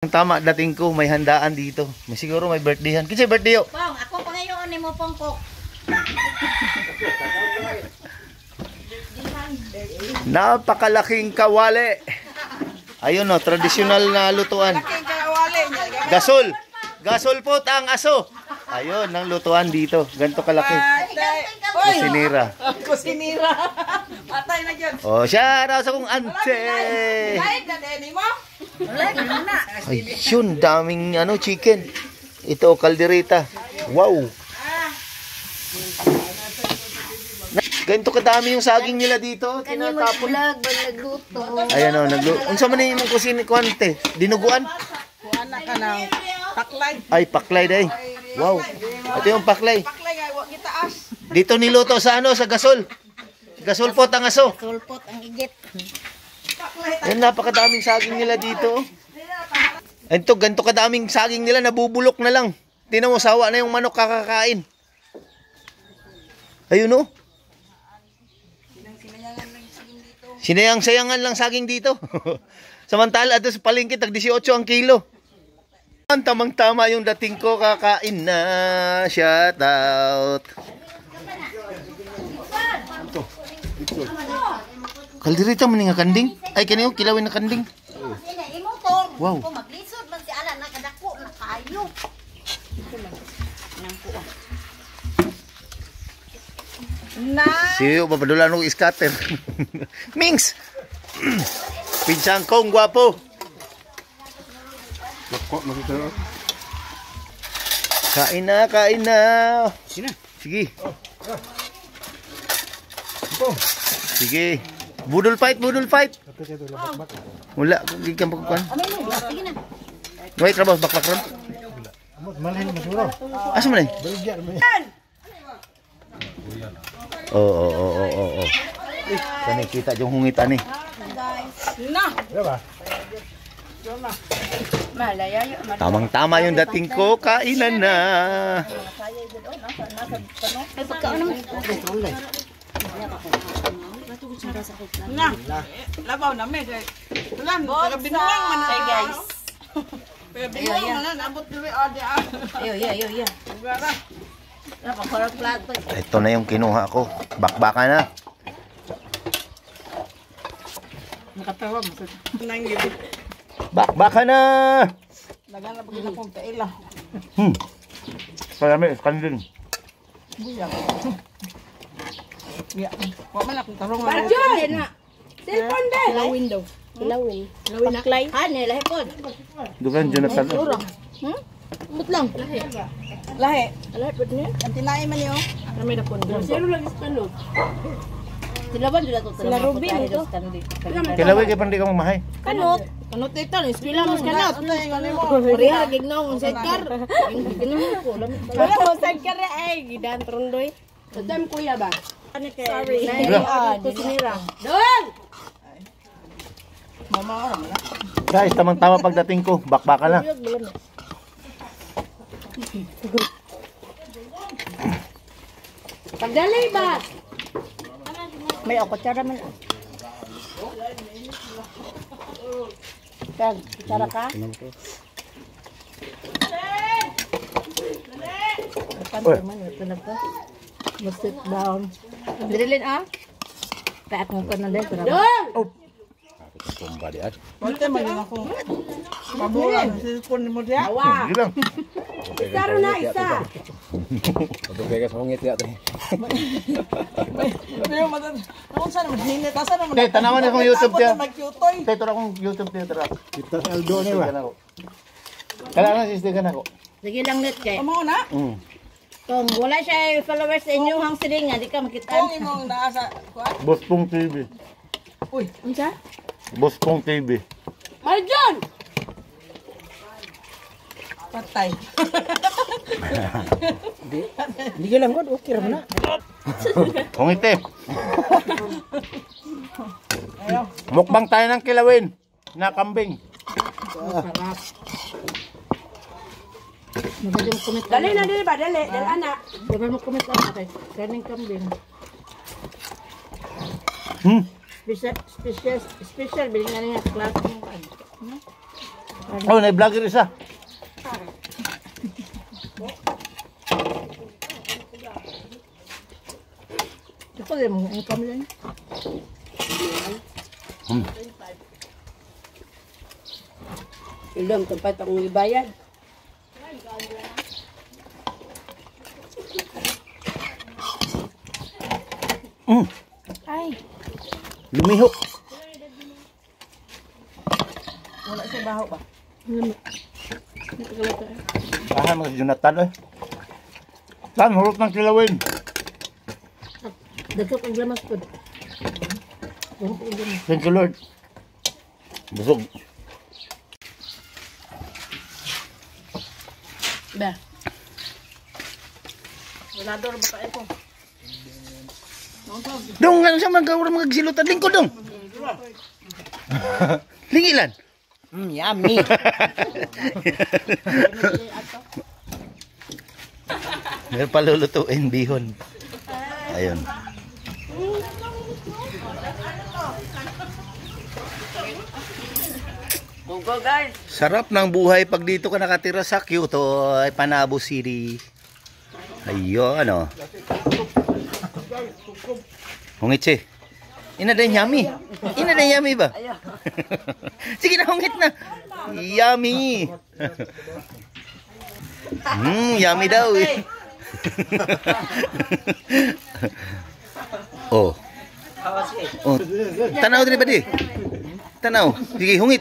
Tama, dating ko, may handaan dito. May siguro may birthdayhan. Kasi birthday yo. Pong, ako pa ngayon ni mo pong ko. Napakalaking kawali. Ayun no, tradisyonal na lutuan. Gasol. Gasol po ang aso. Ayun, ang lutuan dito. Ganto kalaki. Kusinira. Kusinira. Patay na dyan. Oh, siya raw sa kong ante. Kahit na deni mo. Ayun, daming chicken. Ito, kaldereta. Wow. Ganito kadami yung saging nila dito. Tinatapon. Nagluto. Ayan o, nagluto. Unsa man yung kusini kuante? Dinuguan? Kuana ka ng paklay. Ay, paklay day. Wow. Ito yung paklay. Paklay nga, huwag itaas. Dito niluto sa sa gasol. Gasol po ang aso. Sulpot ang igit. Yan, napakadaming saging nila dito. Ito, ganito kadaming saging nila, nabubulok na lang. Tingnan mo, sawa na yung manok kakakain. Ayun o. Sinayang-sayangan lang saging dito. Samantala, ato sa palengke, tag 18 ang kilo. Tamang-tama yung dating ko, kakain na. Shout out. Kaldereta man nga kanding. Ay, kaniyo, kilawin na kanding. Wow. Kung maglisod man si Alan, nakadako na kayo. Na. Siyo, papadulan ng scatter. Mings! Pinsang kong gwapo. Kain na, kain na. Sige. Sige. Budol fight, budol fight. Wala, hindi ka magkukuhan. Sige na. Wait, trabaho, baklak ron. Asa mo na yun? Oo. Kani kita yung hungitan eh. Na. Tamang-tama yung dating ko, kainan na. Ay, pagkaon naman. Na. Labaw na me. Tulan, taga binuang man na guys. Pero binuang man na, abot dili ode ah. Ayo. Gara. Napakharap plato. Ito na yung kinuha ko. Bakbaka na. Nakatawa mo. Nang gid. Bakbaka na. Nagana pag akong kaila. Salami, kandin. Buya. Ya. Wa man akong tarong. Barjon na. Cellphone be. Hello window. Lawin na. Ano, lahi po. Dugan, Jonathan. Umot lang. Lahi. Lahi po niya. Ang tinaay man yo. Kami na po. Zero lang sa kanod. Silaban dila to. Sila Rubin ito. Kilaway kay pandi ka mamahay. Kanot. Kanot ito, Pila mas kanot. mo. Pareha gignaw ang sidecar. Ginawa ko. Wala mo sidecar ay gidan trondoy. Kadam kuya ba? Sorry. Kusinira. Doon! Mama ora. Guys, tamang-tama pagdating ko. Bakbaka na. Pagdalay ba? May ako kutsara man. Kag, kutsara ka? Kanto man, ito na po. Sit down. Dirilin ah. Kaya akong ka na din. Doon! Tumba di at. Wala man yung ako. Mabuhan, cellphone mo diya. Sige lang. Isaro na, isa! Pagkaya sa hungit ya. Pero matan. Kung saan naman hinit, asa naman. Tay, tanawan akong YouTube dia. Magkyutoy. Tay, ito akong YouTube dia tara. Kita sa Aldo ni ba? Kailangan sistikan ako. Sige lang net kay. Amo na. Kung wala siya followers sa inyo hang siling nga, di ka makita. Kung imong naasa kuan. Bospong TV. Uy, Unsa? Bospong TV. Marjon! patay. Hindi ka lang god, okay ra na. Hungit eh. Mukbang tayo ng kilawin na kambing. Magaling mo kumit. Dali na dili ba? Dali anak. Magaling mo kumit anak kay kaning kambing. Special bilingan niya sa klase mo kan. Oh, na-vlogger isa. Ito din mo, ang kami lang. Ilang tempat ang ibayad. Ay. Lumiho. Wala siya baho ba? Bahan mga Jonathan eh. Tan, hurot ng kilawin. Dagkap ang lamas po. Thank you, Lord. Busog. Ba. Wala daw ba kayo ko? Dong, ano siya mga gisilutan? Lingkod dong. Lingilan. Yummy. Meron pa lulutuin bihon. Ayun. Go guys. Sarap ng buhay pag dito ka nakatira sa Kyoto, ay Panabo City. Ayun, ano. Hungit ina din yummy. Ina din yummy ba? Sige na, hungit na. Yummy. Yummy daw eh. Oh. Oh. Tanaw din ba di? Tanaw. Sige, hungit.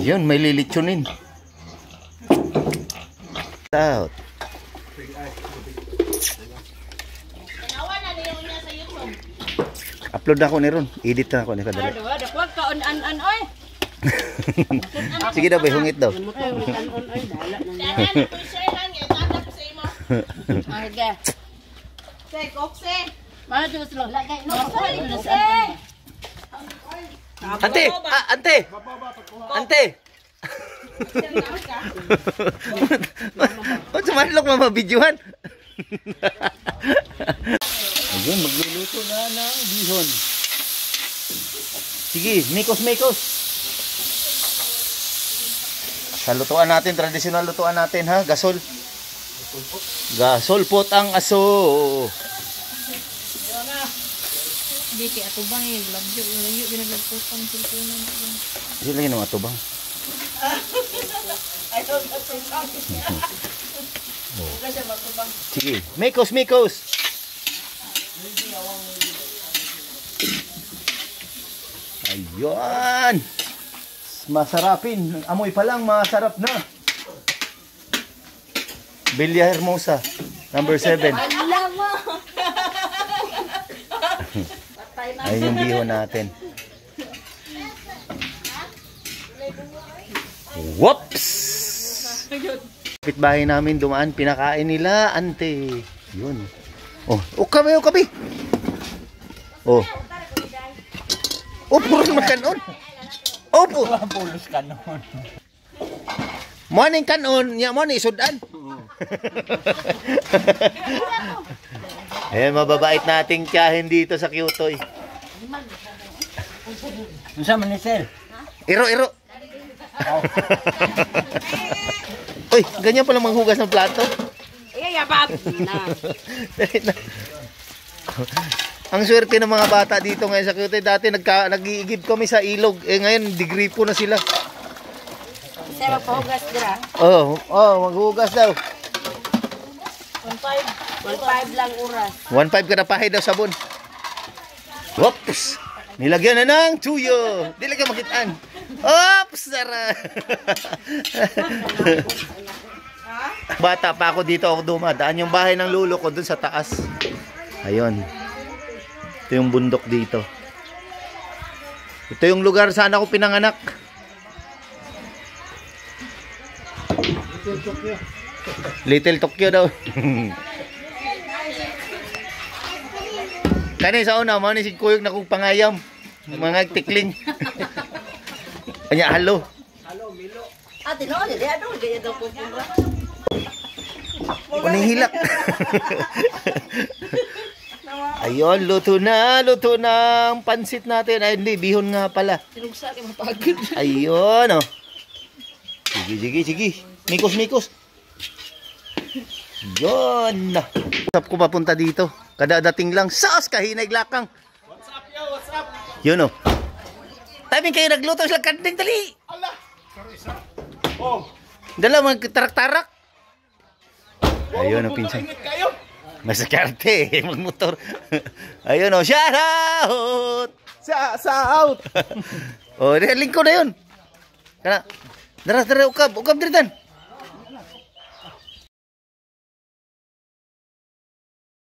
Yun, may lilitsunin. Out. Upload na ako ni Ron. Edit na ako ni Kadala. Dakwag ka on oy. Sige daw, bay, hungit daw. Aga. Say, kokse. Mana tu slow. Lagay no. Ante! Ante! Ante! O, sumalok mamabidyohan. Ayun, magluluto na ng bihon. Sige, mikos. Sa lutuan natin, traditional lutuan natin ha, gasol. Gasol pot ang aso. Dito atubang eh, labyo, layo ginagputang silpunan. Hindi lagi ng atubang. Ay, matubang. Kasi matubang. Sige, mikos. Ayun. Masarapin. Amoy pa lang, masarap na. Villa Hermosa, number 7. Ayun yung bihon natin. Whoops! Kapitbahay namin dumaan, pinakain nila, ante. Yun. Oh, kabi. Oh. Oh, puro naman kanon. Oh, pulos kanon. Morning kanon, nya mo ni sudan. Ayan, mababait nating tiyahin dito sa Kyoto. Ano sa manisel? Iro. Uy, ganyan pala maghugas ng plato. Yabab na. Ang swerte ng mga bata dito ngayon sa Kyoto. Dati nag-iigib kami sa ilog. Ngayon, degree po na sila. Isa magpahugas dira. Maghugas daw. 1.5 lang oras. 1.5 kada pahay daw sabon. Whoops! Nilagyan na ng tuyo. Dili ka makitaan. Oops! Sara! Bata pa ako dito ako dumadaan. Yung bahay ng lulo ko dun sa taas. Ayun. Ito yung bundok dito. Ito yung lugar saan ako pinanganak. Little Tokyo daw. Kani sa una, mo ni si Kuyog na kong pangayam. Mga tikling. Anya, halo. Ate no, di ano gaya daw po pura. Unihilak. Ayun, luto na ang pansit natin. Ay, hindi, bihon nga pala. Sinugsa, di mapagod. Ayun, oh. Sige. Mikos. Yun. Sap ko papunta dito. Kadadating lang. Sos, kahinay lakang. What's up? Yun, oh. Timing kayo nagluto sila kanding, dali. Allah! Sorry, sir. Oh, Dala, magtarak-tarak. Ayun, oh, pinsan. ingat kayo. Masakarte, magmotor. Ayun, oh, shout out. Sa out. Oh, lingko na yun. Kana. Dara, ukab diritan.